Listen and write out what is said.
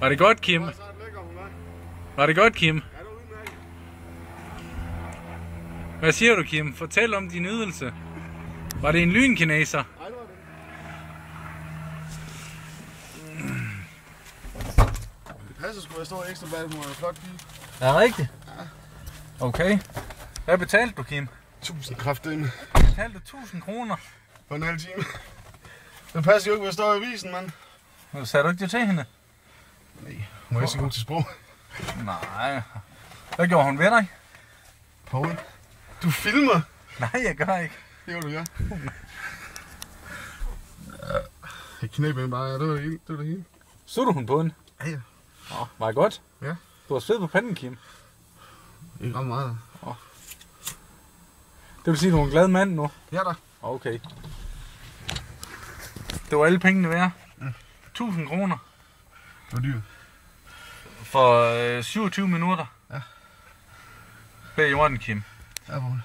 Var det godt, Kim? Var det godt, Kim? Hvad siger du, Kim? Fortæl om din ydelse. Var det en lynkineser? Nej, det var det. Det passer sgu, at jeg står ekstra bag, hun er en flot pige. Er det rigtigt? Ja. Okay. Hvad betalte du, Kim? 1000 kraftedeme. Betalte 1000 kroner? For en halv time. Det passer jo ikke, at jeg står i avisen, mand. Sagde du ikke det til hende? Nej, hun er ikke så god til sprog. Nej. Hvad gjorde hun ved dig? Poul, du filmer? Nej, jeg gør ikke. Det var du, ja. Jeg knæb hende bare, det var det hele. Det var det hele. Suttede hun på den? Ja, ja. Var det godt? Ja. Du har svedt på panden, Kim. Ikke ret meget. Det vil sige, at du er en glad mand nu? Ja da. Okay. Det var alle pengene værd. 1000 kroner. Det var dyrt. For 27 minutter. Ja. Bag jorden, Kim. Ja, Poul.